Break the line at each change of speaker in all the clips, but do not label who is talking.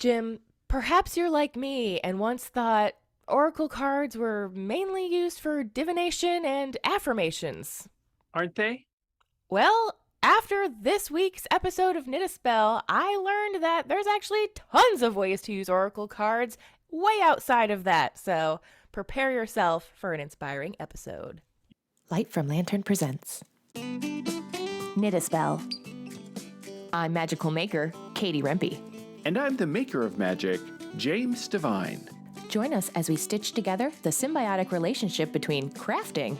Jim, perhaps you're like me and once thought oracle cards were mainly used for divination and affirmations.
Aren't they?
Well, after this week's episode of Knit a Spell, I learned that there's actually tons of ways to use oracle cards way outside of that, so prepare yourself for an inspiring episode. Light from Lantern presents Knit a Spell. I'm magical maker, Katie Rempe.
And I'm the maker of magic, James Devine.
Join us as we stitch together the symbiotic relationship between crafting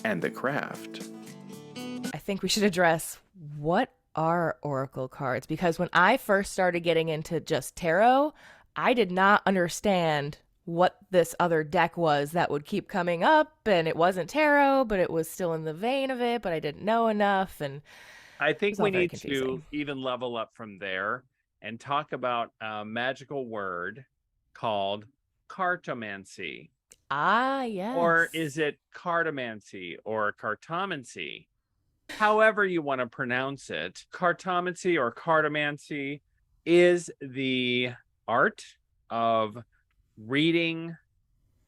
And the craft.
I think we should address what are oracle cards, because when I first started getting into just tarot, I did not understand what this other deck was that would keep coming up, and it wasn't tarot, but it was still in the vein of it, but I didn't know enough, and it
I think
was all
we
very
need to
confusing.
even level up from there and talk about a magical word called cartomancy.
Ah,
Or
yes.
is it cartomancy or cartomancy? However you want to pronounce it, cartomancy or cartomancy is the art of reading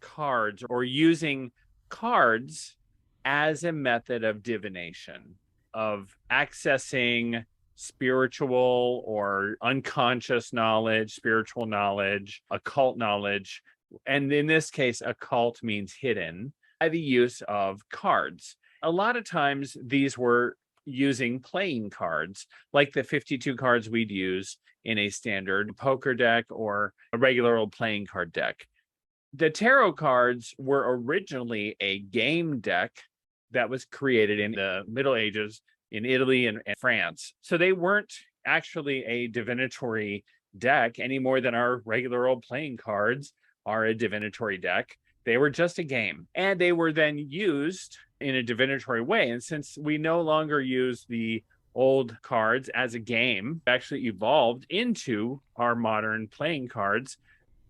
cards or using cards as a method of divination, of accessing spiritual or unconscious knowledge, spiritual knowledge, occult knowledge. And in this case, occult means hidden by the use of cards. A lot of times these were using playing cards, like the 52 cards we'd use in a standard poker deck or a regular old playing card deck. The tarot cards were originally a game deck that was created in the Middle Ages in Italy and France. So they weren't actually a divinatory deck any more than our regular old playing cards are a divinatory deck. They were just a game, and they were then used in a divinatory way. And since we no longer use the old cards as a game, actually evolved into our modern playing cards,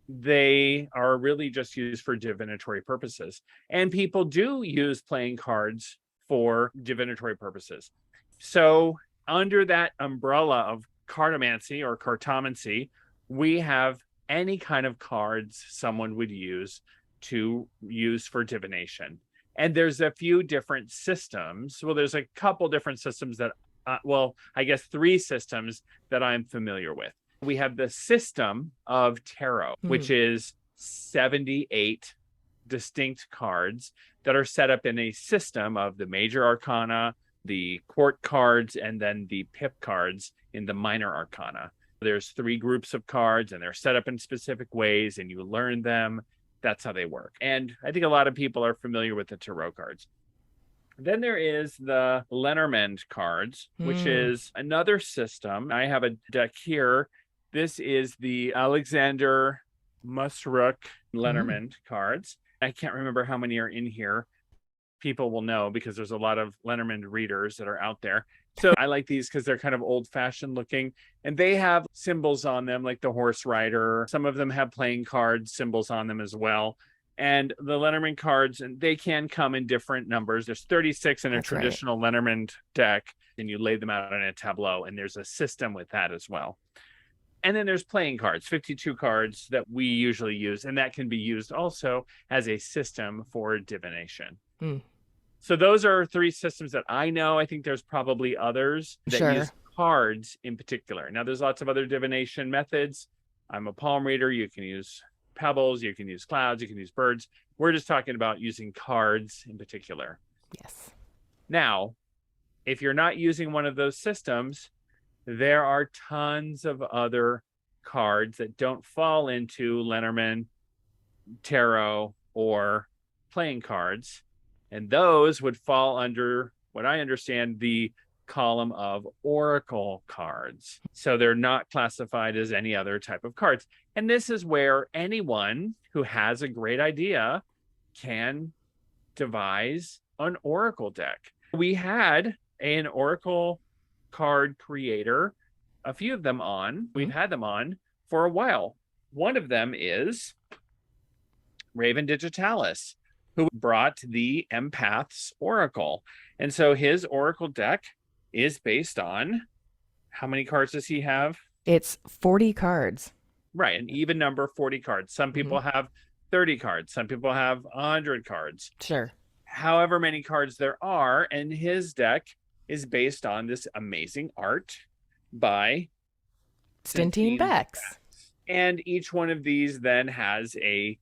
they are really just used for divinatory purposes. And people do use playing cards for divinatory purposes. So, under that umbrella of cartomancy or cartomancy, we have any kind of cards someone would use to use for divination. And there's a few different systems. Well, there's a couple different systems that, I guess three systems that I'm familiar with. We have the system of tarot,
Hmm.
which is 78 distinct cards that are set up in a system of the major arcana, the court cards, and then the pip cards in the minor arcana. There's three groups of cards and they're set up in specific ways and you learn them. That's how they work. And I think a lot of people are familiar with the tarot cards. Then there is the Lenormand cards, which
Hmm.
is another system. I have a deck here. This is the Alexander Musruk
Hmm.
Lenormand cards. I can't remember how many are in here. People will know because there's a lot of Lenormand readers that are out there. So I like these because they're kind of old fashioned looking and they have symbols on them like the horse rider. Some of them have playing card symbols on them as well. And the Lenormand cards, and they can come in different numbers. There's 36 in a
That's right.
traditional Lenormand deck, and you lay them out on a tableau, and there's a system with that as well. And then there's playing cards, 52 cards that we usually use, and that can be used also as a system for divination.
Hmm.
So those are three systems that I know. I think there's probably others that
Sure.
use cards in particular. Now, there's lots of other divination methods. I'm a palm reader. You can use pebbles, you can use clouds, you can use birds. We're just talking about using cards in particular.
Yes.
Now, if you're not using one of those systems, there are tons of other cards that don't fall into Lenormand, tarot, or playing cards. And those would fall under what I understand the column of oracle cards. So they're not classified as any other type of cards. And this is where anyone who has a great idea can devise an oracle deck. We had an oracle card creator, a few of them on.
Hmm.
We've had them on for a while. One of them is Raven Digitalis, who brought the Empath's Oracle. And so his Oracle deck is based on how many cards does he have?
It's 40 cards.
Right, an even number, 40 cards. Some people have 30 cards. Some people have 100 cards.
Sure.
However many cards there are, and his deck is based on this amazing art by
Stintine
Centine.
Becks.
And each one of these then has a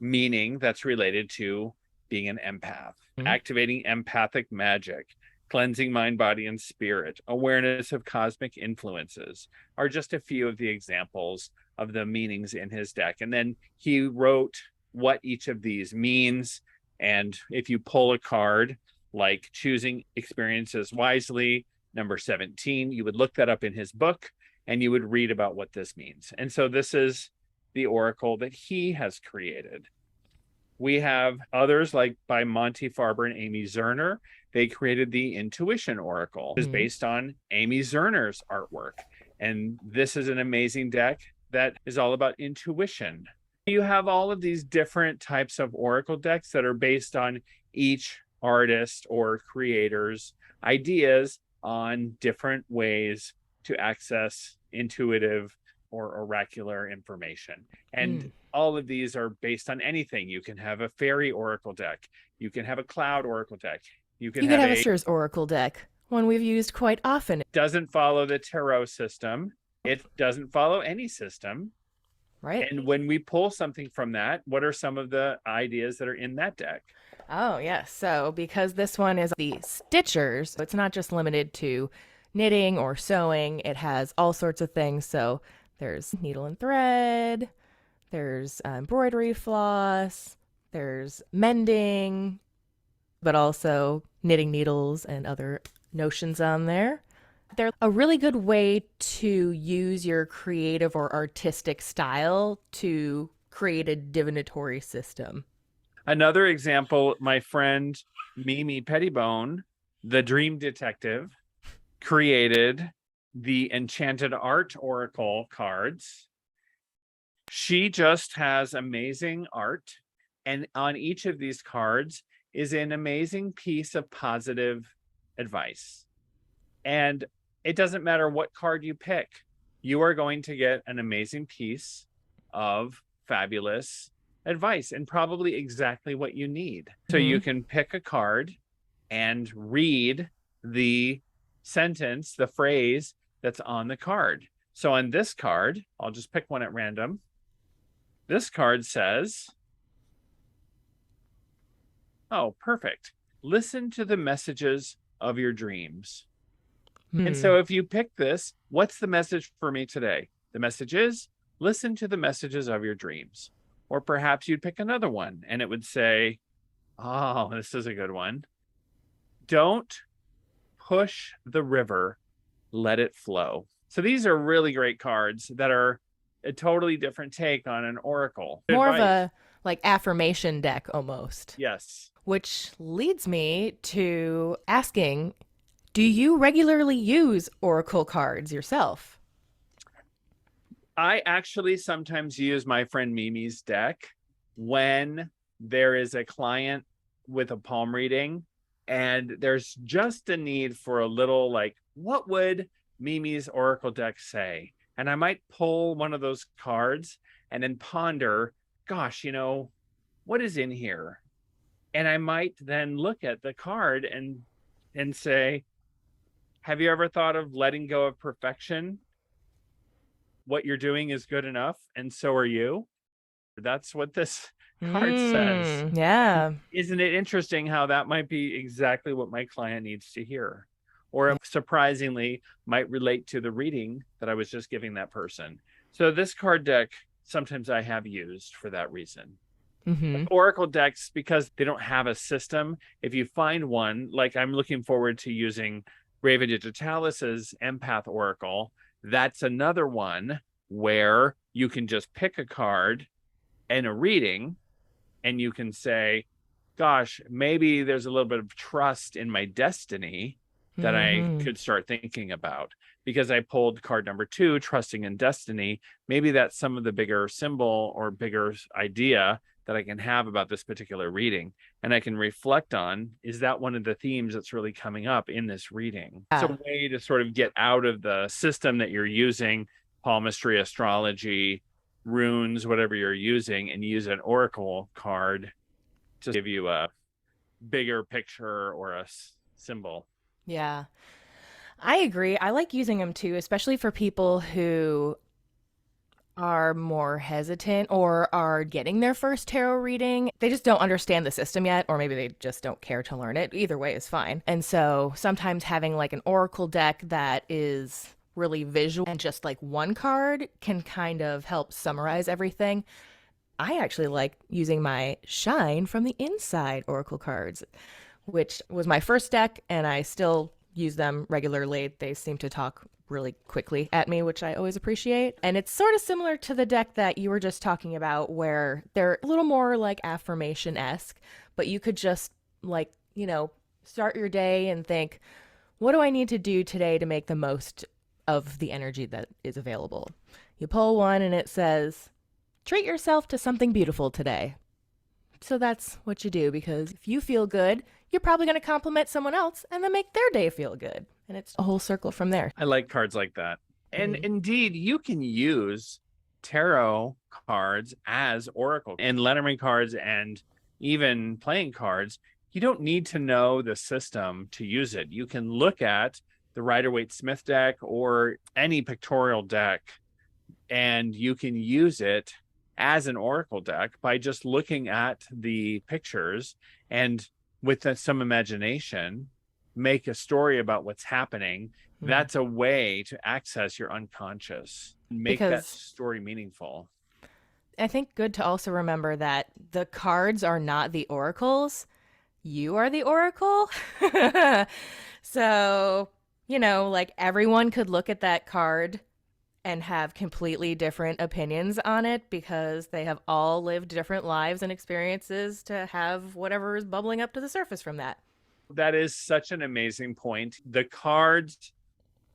meaning that's related to being an empath, activating empathic magic, cleansing mind, body, and spirit, awareness of cosmic influences are just a few of the examples of the meanings in his deck. And then he wrote what each of these means. And if you pull a card like choosing experiences wisely, number 17, you would look that up in his book and you would read about what this means. And so this is the oracle that he has created. We have others like by Monty Farber and Amy Zerner. They created the Intuition Oracle, which is based on Amy Zerner's artwork. And this is an amazing deck that is all about intuition. You have all of these different types of oracle decks that are based on each artist or creator's ideas on different ways to access intuitive or oracular information. And all of these are based on anything. You can have a fairy oracle deck. You can have a cloud oracle deck. You can have
a Sir's Oracle deck, one we've used quite often.
It doesn't follow the tarot system. It doesn't follow any system.
Right.
And when we pull something from that, what are some of the ideas that are in that deck?
Oh, yes. So because this one is the Stitchers, it's not just limited to knitting or sewing. It has all sorts of things. So there's needle and thread, there's embroidery floss, there's mending, but also knitting needles and other notions on there. They're a really good way to use your creative or artistic style to create a divinatory system.
Another example, my friend Mimi Pettibone, the dream detective, created the Enchanted Art Oracle cards. She just has amazing art, and on each of these cards is an amazing piece of positive advice. And it doesn't matter what card you pick, you are going to get an amazing piece of fabulous advice and probably exactly what you need. So you can pick a card and read the sentence, the phrase that's on the card. So on this card, I'll just pick one at random. This card says, oh, perfect. Listen to the messages of your dreams. And so if you pick this, what's the message for me today? The message is, listen to the messages of your dreams. Or perhaps you'd pick another one and it would say, oh, this is a good one. Don't push the river, let it flow. So these are really great cards that are a totally different take on an oracle.
More of a like affirmation deck almost.
Yes.
Which leads me to asking, do you regularly use oracle cards yourself?
I actually sometimes use my friend Mimi's deck when there is a client with a palm reading and there's just a need for a little like, what would Mimi's oracle deck say? And I might pull one of those cards and then ponder, gosh, what is in here? And I might then look at the card and say, have you ever thought of letting go of perfection? What you're doing is good enough, and so are you. That's what this card says.
Yeah.
Isn't it interesting how that might be exactly what my client needs to hear? Or surprisingly, might relate to the reading that I was just giving that person. So this card deck, sometimes I have used for that reason. Oracle decks, because they don't have a system, if you find one, like I'm looking forward to using Raven Digitalis's Empath Oracle, that's another one where you can just pick a card in a reading and you can say, gosh, maybe there's a little bit of trust in my destiny that I could start thinking about. Because I pulled card number 2, trusting in destiny, maybe that's some of the bigger symbol or bigger idea that I can have about this particular reading. And I can reflect on, is that one of the themes that's really coming up in this reading? It's a way to sort of get out of the system that you're using, palmistry, astrology, runes, whatever you're using, and use an oracle card to give you a bigger picture or a symbol.
Yeah. I agree. I like using them too, especially for people who are more hesitant or are getting their first tarot reading. They just don't understand the system yet, or maybe they just don't care to learn it. Either way is fine. And so sometimes having like an oracle deck that is really visual and just like one card can kind of help summarize everything. I actually like using my Shine from the Inside oracle cards, which was my first deck, and I still use them regularly. They seem to talk really quickly at me, which I always appreciate. And it's sort of similar to the deck that you were just talking about, where they're a little more like affirmation esque, but you could just, like, start your day and think, what do I need to do today to make the most of the energy that is available? You pull one and it says, treat yourself to something beautiful today. So that's what you do, because if you feel good, you're probably going to compliment someone else and then make their day feel good. And it's a whole circle from there.
I like cards like that. And
Mm-hmm.
indeed, you can use tarot cards as oracle and Lenormand cards and even playing cards. You don't need to know the system to use it. You can look at the Rider-Waite-Smith deck or any pictorial deck, and you can use it as an oracle deck by just looking at the pictures and with some imagination make a story about what's happening.
Mm.
That's a way to access your unconscious, make that
Because
story meaningful.
I think good to also remember that the cards are not the oracles. You are the oracle. So, like everyone could look at that card and have completely different opinions on it because they have all lived different lives and experiences to have whatever is bubbling up to the surface from that.
That is such an amazing point. The cards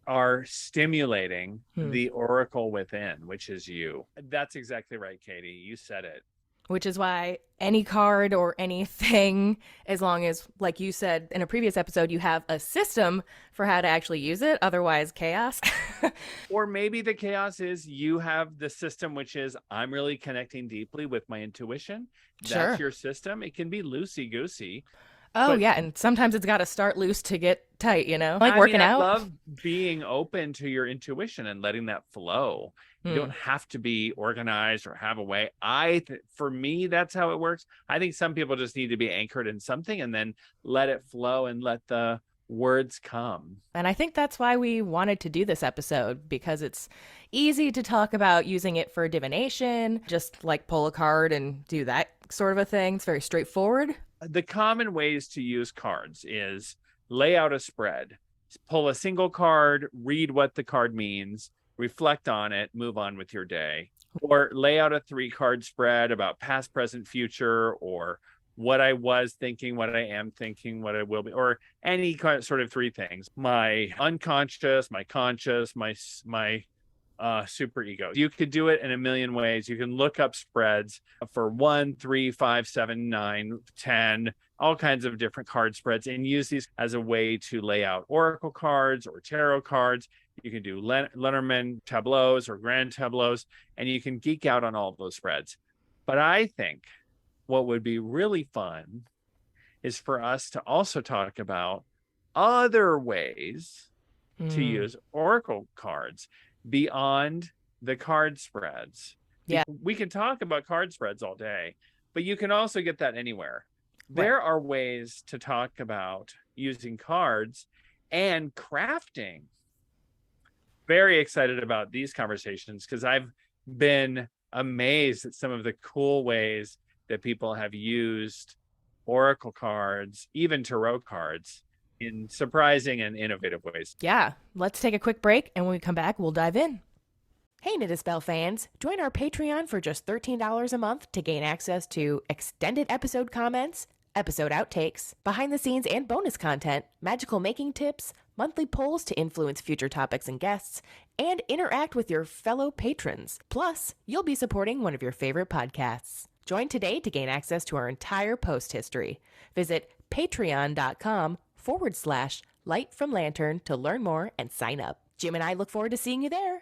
are stimulating
Hmm.
the oracle within, which is you. That's exactly right, Katie. You said it.
Which is why any card or anything, as long as, like you said in a previous episode, you have a system for how to actually use it, otherwise, chaos.
Or maybe the chaos is you have the system, which is I'm really connecting deeply with my intuition. That's
Sure.
your system. It can be loosey goosey,
Oh,
but
yeah. And sometimes it's got to start loose to get tight, like
I mean,
working
I
out.
love being open to your intuition and letting that flow. You
Hmm.
don't have to be organized or have a way. For me, that's how it works. I think some people just need to be anchored in something and then let it flow and let the words come.
And I think that's why we wanted to do this episode, because it's easy to talk about using it for divination, just like pull a card and do that sort of a thing. It's very straightforward.
The common ways to use cards is lay out a spread, pull a single card, read what the card means, reflect on it, move on with your day, or lay out a 3-card spread about past, present, future, or what I was thinking, what I am thinking, what I will be, or any kind of sort of 3 things: my unconscious, my conscious, my super ego. You could do it in a million ways. You can look up spreads for 1, 3, 5, 7, 9, 10, all kinds of different card spreads, and use these as a way to lay out oracle cards or tarot cards. You can do Lenormand tableaus or grand tableaus, and you can geek out on all those spreads. But I think what would be really fun is for us to also talk about other ways to
Mm,
use oracle cards beyond the card spreads.
yeah,
We can talk about card spreads all day, but you can also get that anywhere.
right.
There are ways to talk about using cards and crafting. Very excited about these conversations because I've been amazed at some of the cool ways that people have used oracle cards, even tarot cards, in surprising and innovative ways.
Yeah. Let's take a quick break, and when we come back, we'll dive in. Hey, Knittispell fans, join our Patreon for just $13 a month to gain access to extended episode comments, episode outtakes, behind the scenes and bonus content, magical making tips, monthly polls to influence future topics and guests, and interact with your fellow patrons. Plus, you'll be supporting one of your favorite podcasts. Join today to gain access to our entire post history. Visit patreon.com/Light from Lantern to learn more and sign up. Jim and I look forward to seeing you there.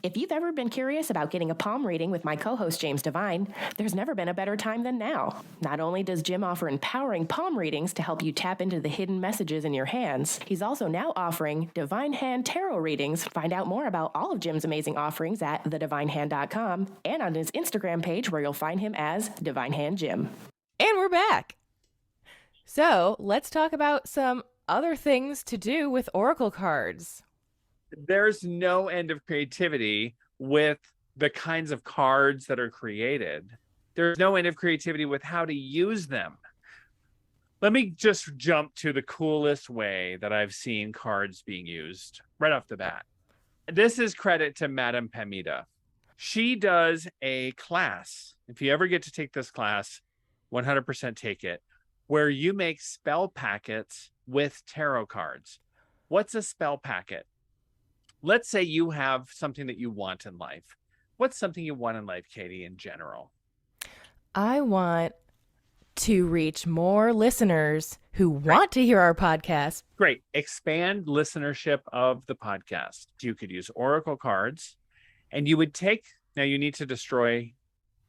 If you've ever been curious about getting a palm reading with my co-host James Devine, there's never been a better time than now. Not only does Jim offer empowering palm readings to help you tap into the hidden messages in your hands, he's also now offering Divine Hand Tarot readings. Find out more about all of Jim's amazing offerings at thedivinehand.com and on his Instagram page where you'll find him as Divine Hand Jim.
And we're back. So let's talk about some other things to do with oracle cards.
There's no end of creativity with the kinds of cards that are created. There's no end of creativity with how to use them. Let me just jump to the coolest way that I've seen cards being used right off the bat. This is credit to Madame Pamita. She does a class. If you ever get to take this class, 100% take it, where you make spell packets with tarot cards. What's a spell packet? Let's say you have something that you want in life. What's something you want in life, Katie, in general?
I want to reach more listeners who want to hear our podcast.
Great. Expand listenership of the podcast. You could use oracle cards, and you would take, now you need to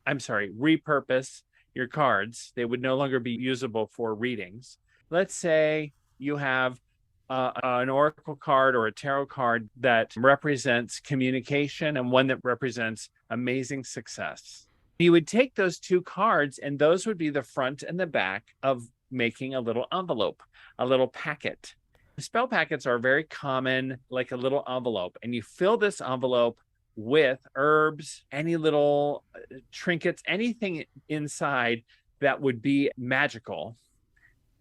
repurpose your cards. They would no longer be usable for readings. Let's say you have an oracle card or a tarot card that represents communication and one that represents amazing success. You would take those two cards, and those would be the front and the back of making a little envelope, a little packet. Spell packets are very common, like a little envelope, and you fill this envelope with herbs, any little trinkets, anything inside that would be magical.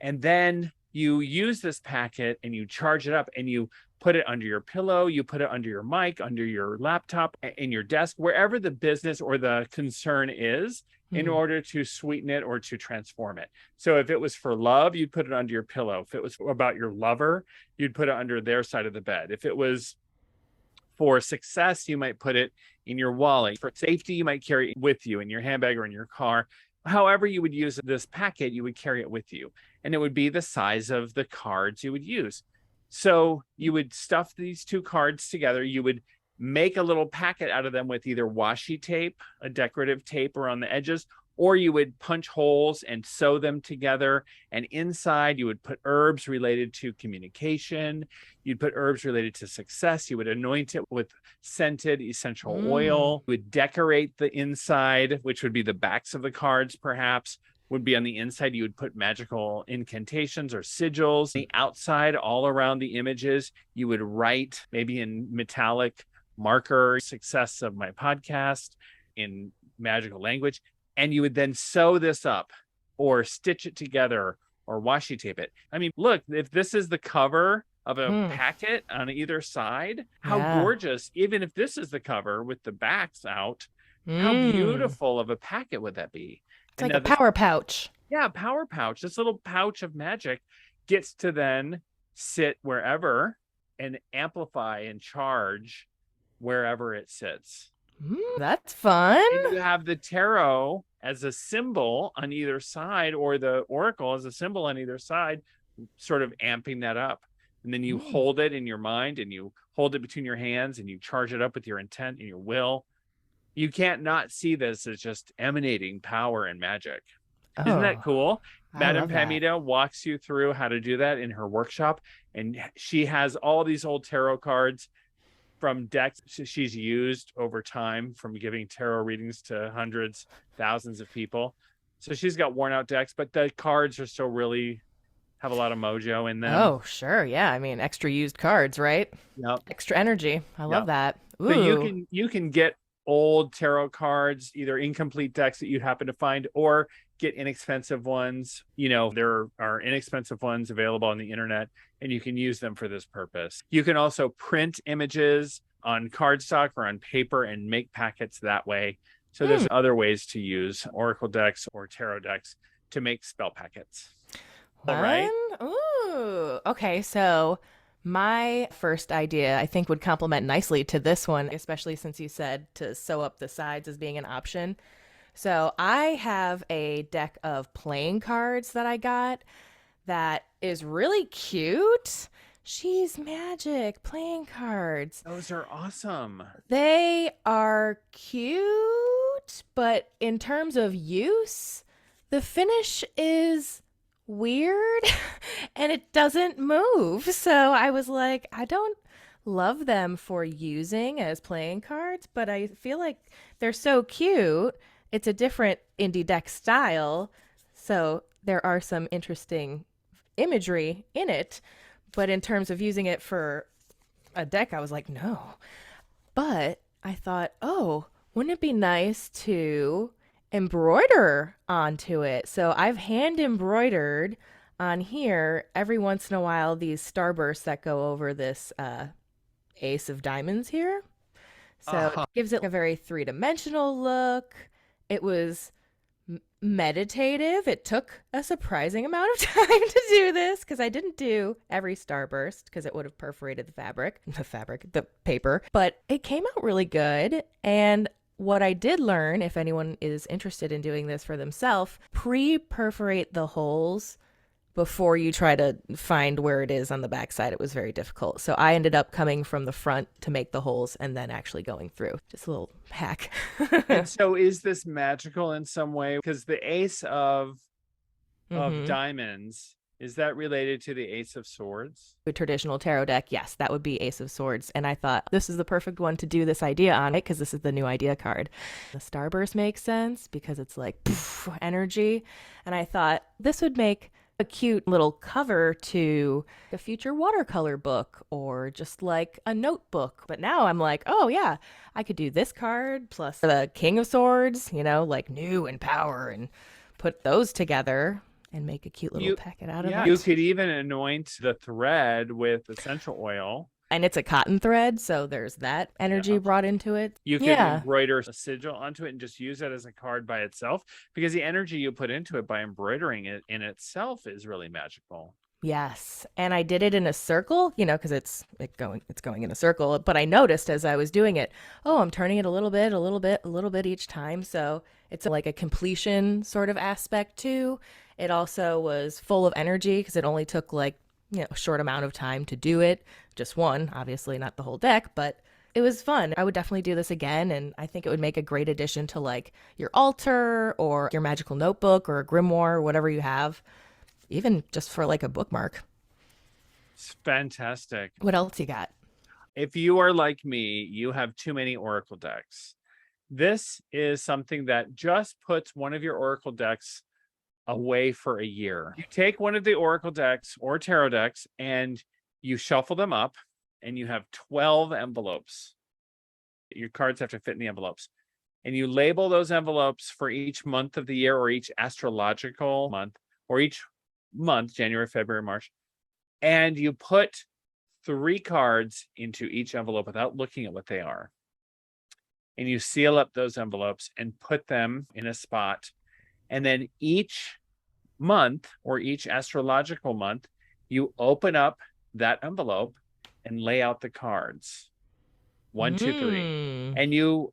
And then you use this packet and you charge it up and you put it under your pillow, you put it under your mic, under your laptop, in your desk, wherever the business or the concern is, in order to sweeten it or to transform it. So if it was for love, you'd put it under your pillow. If it was about your lover, you'd put it under their side of the bed. If it was for success, you might put it in your wallet. For safety, you might carry it with you in your handbag or in your car. However you would use this packet, you would carry it with you. And it would be the size of the cards you would use. So you would stuff these two cards together. You would make a little packet out of them with either washi tape, a decorative tape around the edges, or you would punch holes and sew them together. And inside you would put herbs related to communication. You'd put herbs related to success. You would anoint it with scented essential oil. You would decorate the inside, which would be the backs of the cards, perhaps, would be on the inside. You would put magical incantations or sigils. The outside, all around the images, you would write maybe in metallic marker, success of my podcast in magical language. And you would then sew this up or stitch it together or washi tape it. I mean, look, if this is the cover of a packet on either side, how gorgeous. Even if this is the cover with the backs out, how beautiful of a packet would that be?
It's like a power pouch.
Yeah, power pouch. This little pouch of magic gets to then sit wherever and amplify and charge wherever it sits.
That's fun.
And you have the tarot as a symbol on either side, or the oracle as a symbol on either side, sort of amping that up. And then you hold it in your mind and you hold it between your hands and you charge it up with your intent and your will. You can't not see this as just emanating power and magic. Isn't that cool? Madame Pamita walks you through how to do that in her workshop. And she has all these old tarot cards from decks she's used over time, from giving tarot readings to hundreds, thousands of people. So she's got worn out decks, but the cards are still really have a lot of mojo in them.
Oh, sure. Yeah. I mean, extra used cards, right?
Yep.
Extra energy. I love that. Ooh.
So you can get old tarot cards, either incomplete decks that you happen to find, or get inexpensive ones. You know, there are inexpensive ones available on the internet, and you can use them for this purpose. You can also print images on cardstock or on paper and make packets that way. So there's other ways to use oracle decks or tarot decks to make spell packets. All right.
Ooh. Okay. So my first idea, I think, would complement nicely to this one, especially since you said to sew up the sides as being an option. So I have a deck of playing cards that I got that is really cute. She's Magic playing cards.
Those are awesome.
They are cute, but in terms of use, the finish is weird and it doesn't move. So I was like, I don't love them for using as playing cards, but I feel like they're so cute. It's a different indie deck style. So there are some interesting imagery in it. But in terms of using it for a deck, I was like, no. But I thought, oh, wouldn't it be nice to embroider onto it? So I've hand embroidered on here every once in a while these starbursts that go over this ace of diamonds here. So it gives it a very three-dimensional look. It was meditative. It took a surprising amount of time to do this because I didn't do every starburst because it would have perforated the paper, but it came out really good. And what I did learn, if anyone is interested in doing this for themselves, pre-perforate the holes before you try to find where it is on the backside. It was very difficult. So I ended up coming from the front to make the holes and then actually going through. Just a little hack.
And so is this magical in some way? Because the ace of diamonds, is that related to the ace of swords?
A traditional tarot deck, yes, that would be ace of swords. And I thought this is the perfect one to do this idea on it because this is the new idea card. The starburst makes sense because it's like poof, energy. And I thought this would make a cute little cover to a future watercolor book or just like a notebook. But now I'm like, oh yeah, I could do this card plus the King of Swords, like new and power, and put those together and make a cute little packet out of it.
You could even anoint the thread with essential oil.
And it's a cotton thread, so there's that energy brought into it.
You could embroider a sigil onto it and just use it as a card by itself because the energy you put into it by embroidering it in itself is really magical.
Yes. And I did it in a circle, because it's going in a circle. But I noticed as I was doing it, oh, I'm turning it a little bit each time. So it's like a completion sort of aspect too. It also was full of energy because it only took like a short amount of time to do it. Just one, obviously not the whole deck, but it was fun. I would definitely do this again, and I think it would make a great addition to like your altar or your magical notebook or a grimoire or whatever you have, even just for like a bookmark.
It's fantastic.
What else you got?
If you are like me, you have too many oracle decks. This is something that just puts one of your oracle decks away for a year. You take one of the oracle decks or tarot decks and you shuffle them up and you have 12 envelopes. Your cards have to fit in the envelopes. And you label those envelopes for each month of the year or each astrological month or each month, January, February, March. And you put 3 cards into each envelope without looking at what they are. And you seal up those envelopes and put them in a spot. And then each month or each astrological month, you open up that envelope and lay out the cards. 1, 2, 3. And you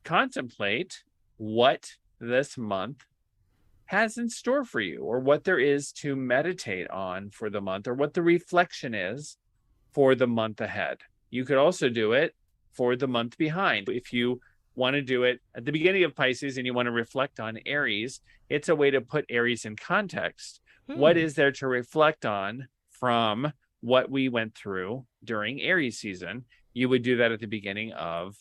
contemplate what this month has in store for you or what there is to meditate on for the month or what the reflection is for the month ahead. You could also do it for the month behind. If you want to do it at the beginning of Pisces and you want to reflect on Aries, it's a way to put Aries in context. What is there to reflect on from what we went through during Aries season? You would do that at the beginning of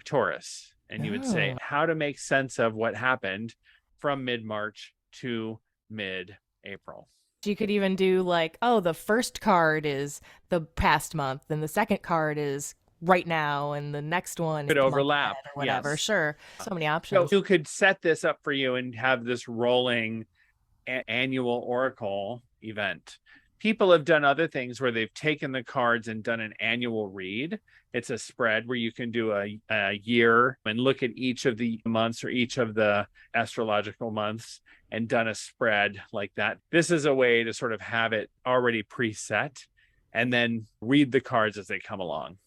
Taurus. And you would say how to make sense of what happened from mid-March to mid-April.
You could even do like, oh, the first card is the past month and the second card is right now and the next one
could overlap
or whatever. Yes. Sure. So many options.
So you could set this up for you and have this rolling annual oracle event. People have done other things where they've taken the cards and done an annual read. It's a spread where you can do a year and look at each of the months or each of the astrological months and done a spread like that. This is a way to sort of have it already preset and then read the cards as they come along.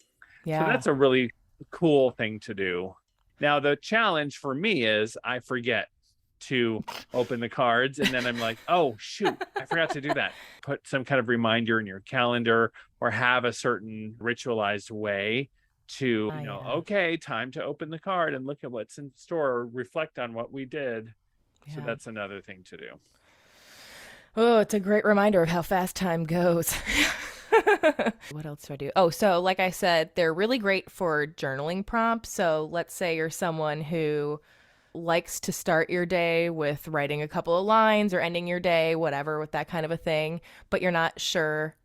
Yeah. So that's a really cool thing to do. Now, the challenge for me is I forget to open the cards. And then I'm like, oh, shoot, I forgot to do that. Put some kind of reminder in your calendar or have a certain ritualized way to, okay, time to open the card and look at what's in store or reflect on what we did. So that's another thing to do.
Oh, it's a great reminder of how fast time goes. What else do I do? Oh, so like I said, they're really great for journaling prompts. So let's say you're someone who likes to start your day with writing a couple of lines or ending your day, whatever, with that kind of a thing, but you're not sure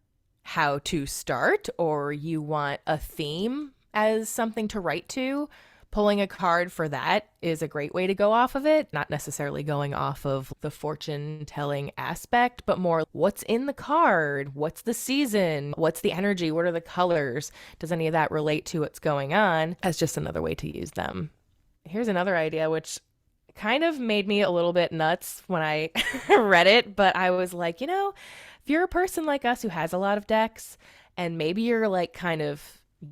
how to start or you want a theme as something to write to. Pulling a card for that is a great way to go off of it, not necessarily going off of the fortune telling aspect, but more what's in the card, what's the season, what's the energy, what are the colors, does any of that relate to what's going on, as just another way to use them. Here's another idea, which kind of made me a little bit nuts when I read it, but I was like, if you're a person like us who has a lot of decks and maybe you're like kind of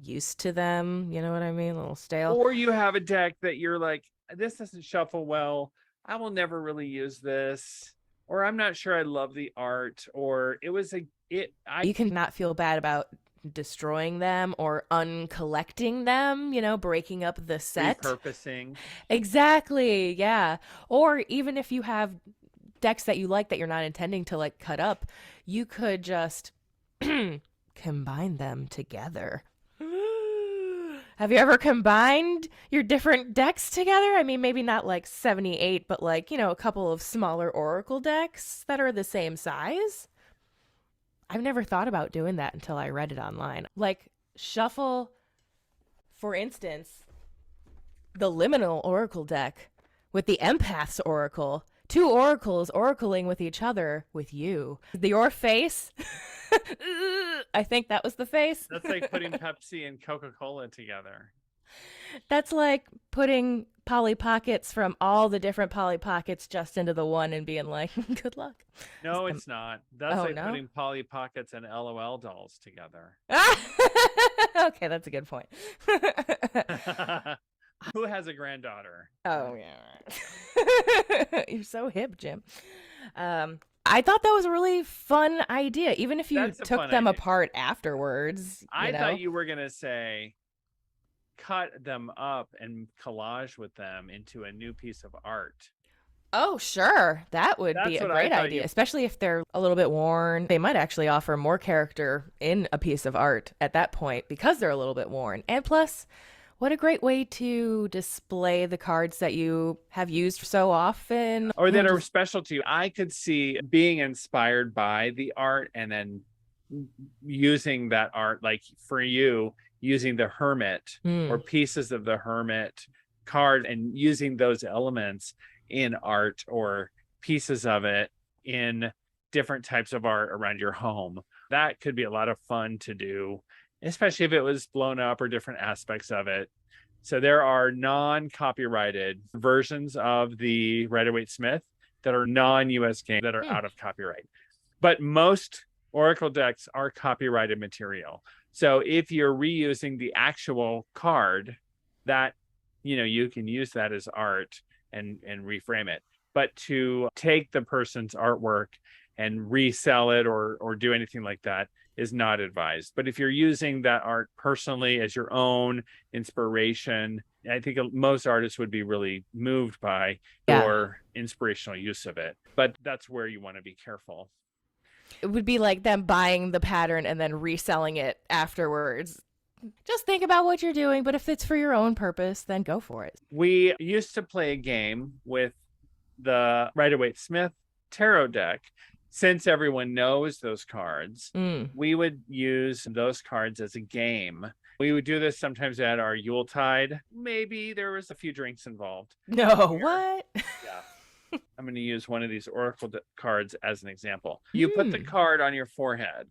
used to them, you know what I mean? A little stale.
Or you have a deck that you're like, this doesn't shuffle well. I will never really use this. Or I'm not sure I love the art. Or
you can not feel bad about destroying them or uncollecting them, breaking up the set.
Repurposing.
Exactly. Yeah. Or even if you have decks that you like that you're not intending to like cut up, you could just combine them together. Have you ever combined your different decks together? I mean, maybe not like 78, but like, a couple of smaller Oracle decks that are the same size. I've never thought about doing that until I read it online. Like, shuffle, for instance, the Liminal Oracle deck with the Empath's Oracle. 2 oracles oracling with each other with you. Your face. I think that was the face.
That's like putting Pepsi and Coca-Cola together.
That's like putting Polly Pockets from all the different Polly Pockets just into the one and being like, good luck.
No, it's not. That's putting Polly Pockets and LOL dolls together.
Okay, that's a good point.
Who has a granddaughter?
Oh, yeah. You're so hip, Jim. I thought that was a really fun idea, even if you took them apart afterwards.
I thought you were going to say cut them up and collage with them into a new piece of art.
Oh, sure. That would be a great idea, especially if they're a little bit worn. They might actually offer more character in a piece of art at that point because they're a little bit worn. And plus, what a great way to display the cards that you have used so often.
Or that are special to you. I could see being inspired by the art and then using that art, like for you, using the Hermit or pieces of the Hermit card and using those elements in art or pieces of it in different types of art around your home. That could be a lot of fun to do, especially if it was blown up or different aspects of it. So there are non-copyrighted versions of the Rider-Waite-Smith that are non-US games that are out of copyright. But most Oracle decks are copyrighted material. So if you're reusing the actual card, that, you can use that as art and reframe it. But to take the person's artwork and resell it or do anything like that is not advised. But if you're using that art personally as your own inspiration, I think most artists would be really moved by your inspirational use of it. But that's where you want to be careful.
It would be like them buying the pattern and then reselling it afterwards. Just think about what you're doing, but if it's for your own purpose, then go for it.
We used to play a game with the Rider-Waite-Smith tarot deck. Since everyone knows those cards, we would use those cards as a game. We would do this sometimes at our Yuletide. Maybe there was a few drinks involved.
No, what?
Yeah. I'm going to use one of these Oracle cards as an example. You put the card on your forehead,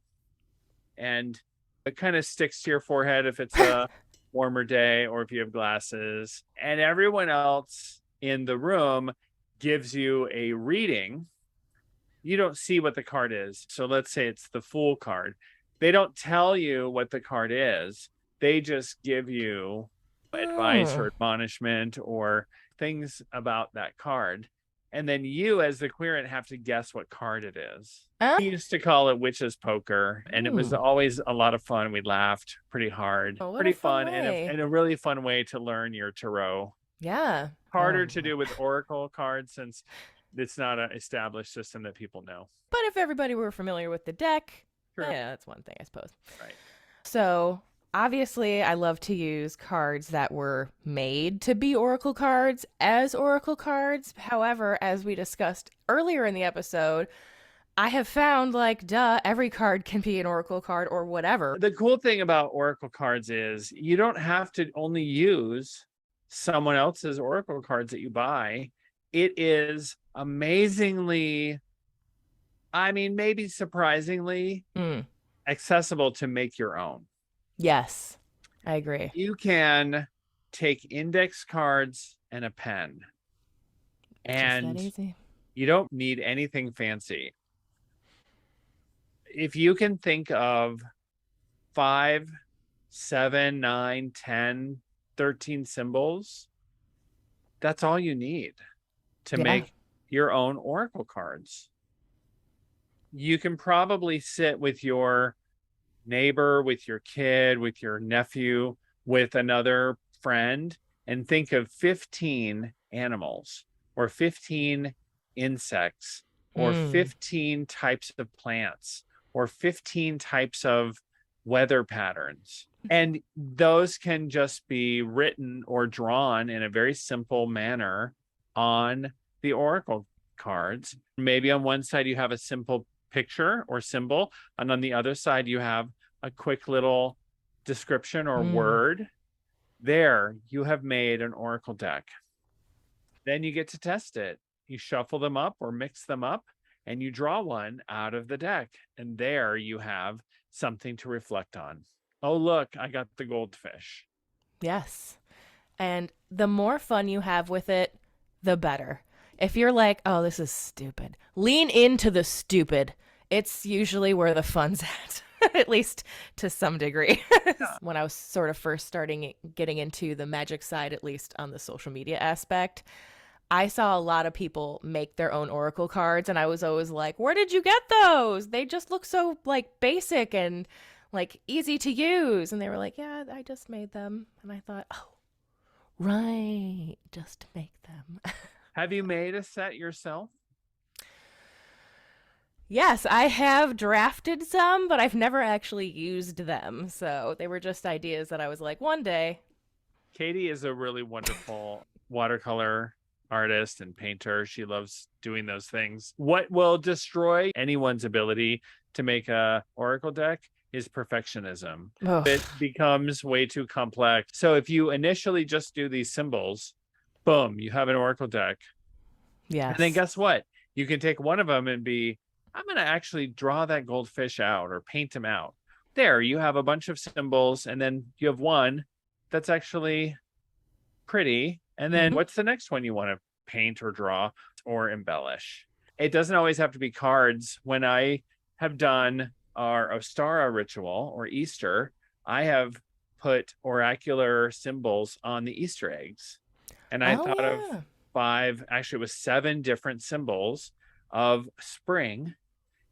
and it kind of sticks to your forehead if it's a warmer day or if you have glasses. And everyone else in the room gives you a reading. You don't see what the card is. So let's say it's the Fool card. They don't tell you what the card is. They just give you advice or admonishment or things about that card. And then you, as the querent, have to guess what card it is.
Uh,
We used to call it witch's poker, and it was always a lot of fun. We laughed pretty hard.
Oh, what
Pretty
a fun
fun
way.
and a really fun way to learn your tarot.
Yeah.
Harder to do with oracle cards since it's not an established system that people know.
But if everybody were familiar with the deck,
True.
yeah, that's one thing, I suppose.
Right.
So obviously, I love to use cards that were made to be oracle cards as oracle cards. However, as we discussed earlier in the episode, I have found, like, duh, every card can be an oracle card or whatever.
The cool thing about oracle cards is you don't have to only use someone else's oracle cards that you buy. It is amazingly, I mean, maybe surprisingly accessible to make your own.
Yes, I agree.
You can take index cards and a pen, and
Just that easy.
you don't need anything fancy. If you can think of 5, 7, 9, 10, 13 symbols, that's all you need to make your own oracle cards. You can probably sit with your neighbor, with your kid, with your nephew, with another friend, and think of 15 animals or 15 insects or 15 types of plants or 15 types of weather patterns. And those can just be written or drawn in a very simple manner on the oracle cards. Maybe on one side you have a simple picture or symbol, and on the other side you have a quick little description or word. There, you have made an oracle deck. Then you get to test it. You shuffle them up or mix them up, and you draw one out of the deck. And there you have something to reflect on. Oh, look, I got the goldfish.
Yes. And the more fun you have with it, the better. If you're like, oh, this is stupid, lean into the stupid. It's usually where the fun's at, at least to some degree. When I was sort of first getting into the magic side, at least on the social media aspect, I saw a lot of people make their own oracle cards, and I was always like, where did you get those? They just look so, like, basic and, like, easy to use. And they were like, yeah, I just made them. And I thought, oh, right, just make them.
Have you made a set yourself?
Yes, I have drafted some, but I've never actually used them. So they were just ideas that I was like, one day.
Katie is a really wonderful watercolor artist and painter. She loves doing those things. What will destroy anyone's ability to make a oracle deck is perfectionism.
Ugh.
It becomes way too complex. So if you initially just do these symbols, boom, you have an oracle deck.
Yes.
And then guess what? You can take one of them and be, I'm going to actually draw that goldfish out or paint him out. There, you have a bunch of symbols, and then you have one that's actually pretty. And then what's the next one you want to paint or draw or embellish? It doesn't always have to be cards. When I have done our Ostara ritual or Easter, I have put oracular symbols on the Easter eggs. And I thought of 5, actually it was 7 different symbols of spring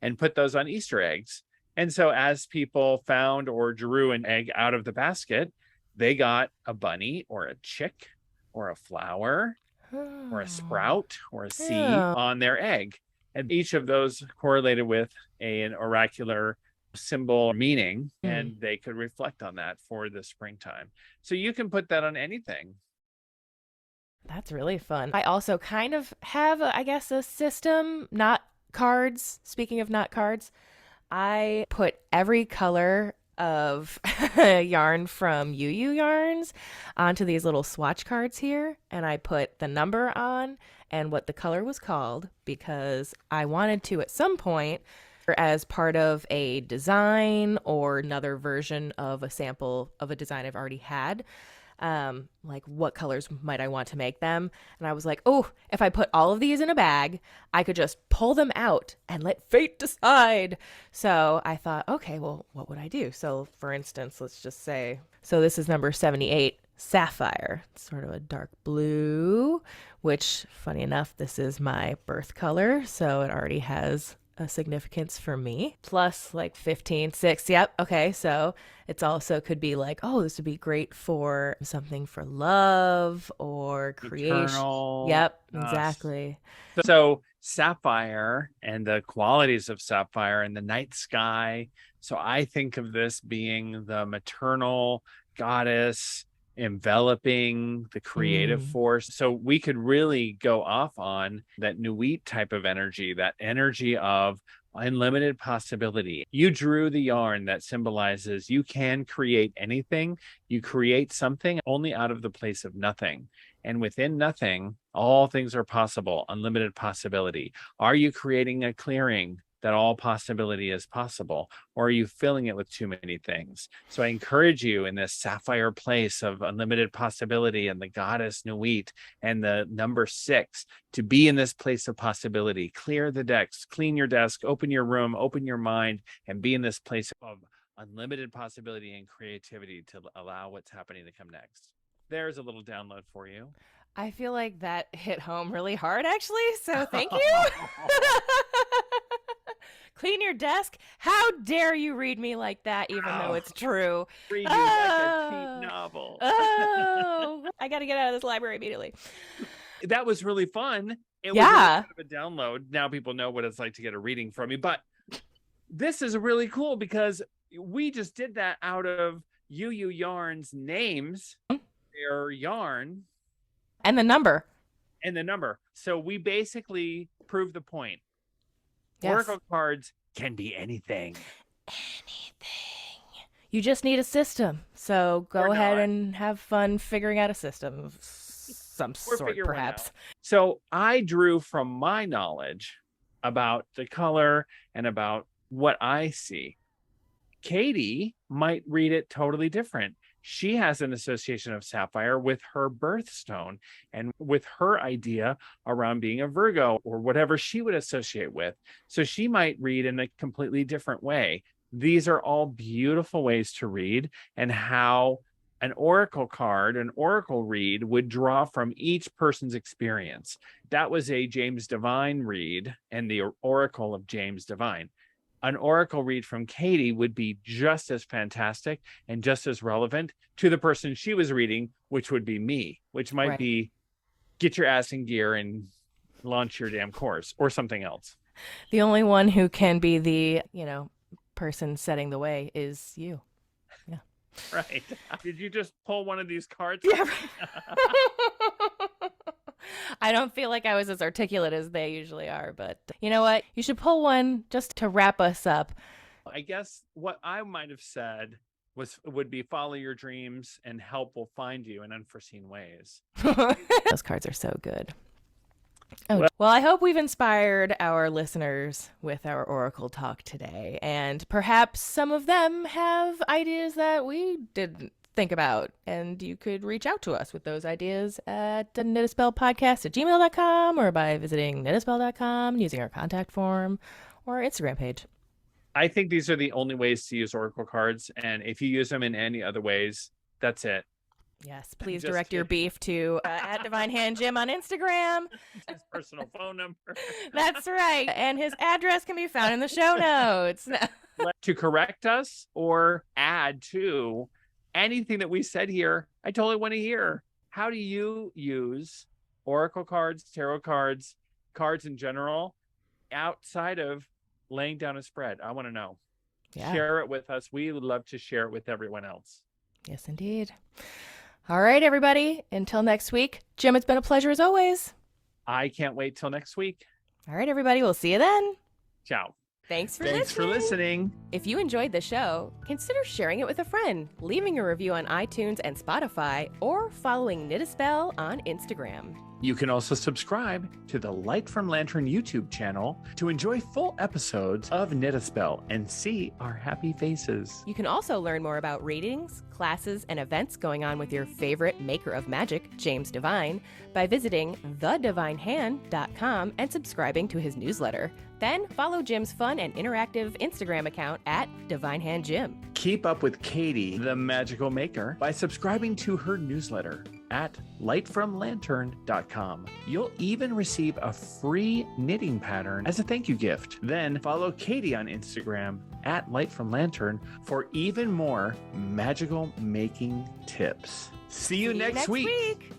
and put those on Easter eggs. And so as people found or drew an egg out of the basket, they got a bunny or a chick or a flower or a sprout or a seed on their egg. And each of those correlated with an oracular symbol meaning, and they could reflect on that for the springtime. So you can put that on anything.
That's really fun. I also kind of have, I guess, a system, not cards. Speaking of not cards, I put every color of yarn from UU Yarns onto these little swatch cards here, and I put the number on and what the color was called, because I wanted to at some point, as part of a design or another version of a sample of a design I've already had, like what colors might I want to make them. And I was like, oh, if I put all of these in a bag, I could just pull them out and let fate decide. So I thought, okay, well, what would I do? So for instance, let's just say, so this is number 78. sapphire. It's sort of a dark blue, which, funny enough, this is my birth color, so it already has a significance for me. Plus, like 15, 6. Yep. Okay. So it's also could be like, oh, this would be great for something for love or creation.
Eternal.
Yep.
Yes.
Exactly.
So sapphire and the qualities of sapphire and the night sky. So I think of this being the maternal goddess enveloping the creative force. So we could really go off on that Nuit type of energy, that energy of unlimited possibility. You drew the yarn that symbolizes you can create anything. You create something only out of the place of nothing. And within nothing, all things are possible, unlimited possibility. Are you creating a clearing that all possibility is possible? Or are you filling it with too many things? So I encourage you in this sapphire place of unlimited possibility and the goddess Nuit and the number 6 to be in this place of possibility. Clear the decks, clean your desk, open your room, open your mind, and be in this place of unlimited possibility and creativity to allow what's happening to come next. There's a little download for you.
I feel like that hit home really hard, actually. So thank you. Clean your desk. How dare you read me like that, even though it's true?
Read you like a cheap novel.
Oh, I got to get out of this library immediately.
That was really fun. It was
Yeah.
kind of a download. Now people know what it's like to get a reading from me. But this is really cool because we just did that out of Yu Yarn's names, their yarn,
And the number.
and the number. So we basically proved the point.
Yes.
Oracle cards can be anything.
Anything. You just need a system. So go
Or
ahead
not.
and have fun figuring out a system of some
Or
sort,
figure one
perhaps.
out. So I drew from my knowledge about the color and about what I see. Katie might read it totally different. She has an association of sapphire with her birthstone and with her idea around being a Virgo or whatever she would associate with. So she might read in a completely different way. These are all beautiful ways to read, and how an oracle card, an oracle read would draw from each person's experience. That was a James Divine read and the oracle of James Divine. An oracle read from Katie would be just as fantastic and just as relevant to the person she was reading, which would be me, which might
Right.
be get your ass in gear and launch your damn course or something else.
The only one who can be the, person setting the way is you.
Right. Did you just pull one of these cards?
Yeah. I don't feel like I was as articulate as they usually are, but you know what? You should pull one just to wrap us up.
I guess what I might have said would be follow your dreams and help will find you in unforeseen ways.
Those cards are so good. Oh, well, I hope we've inspired our listeners with our Oracle talk today, and perhaps some of them have ideas that we didn't think about, and you could reach out to us with those ideas at knitaspellpodcast@gmail.com or by visiting knitaspell.com and using our contact form or our Instagram page.
I think these are the only ways to use Oracle cards, and if you use them in any other ways, that's it.
Yes, please
Just
direct your
kidding.
beef to at Divine Hand Jim on Instagram.
His personal phone number.
That's right. And his address can be found in the show notes.
To correct us or add to anything that we said here, I totally want to hear. How do you use Oracle cards, tarot cards, cards in general, outside of laying down a spread? I want to know.
Yeah.
Share it with us. We would love to share it with everyone else.
Yes, indeed. All right, everybody. Until next week. Jim, it's been a pleasure as always.
I can't wait till next week.
All right, everybody. We'll see you then.
Ciao.
Thanks for
Thanks for listening.
If you enjoyed the show, consider sharing it with a friend, leaving a review on iTunes and Spotify, or following Knit a Spell on Instagram.
You can also subscribe to the Light from Lantern YouTube channel to enjoy full episodes of Knit a Spell and see our happy faces.
You can also learn more about readings, classes, and events going on with your favorite maker of magic, James Divine, by visiting thedivinehand.com and subscribing to his newsletter. Then follow Jim's fun and interactive Instagram account at DivineHandJim.
Keep up with Katie, the magical maker, by subscribing to her newsletter at lightfromlantern.com. You'll even receive a free knitting pattern as a thank you gift. Then follow Katie on Instagram at lightfromlantern for even more magical making tips. See you next week.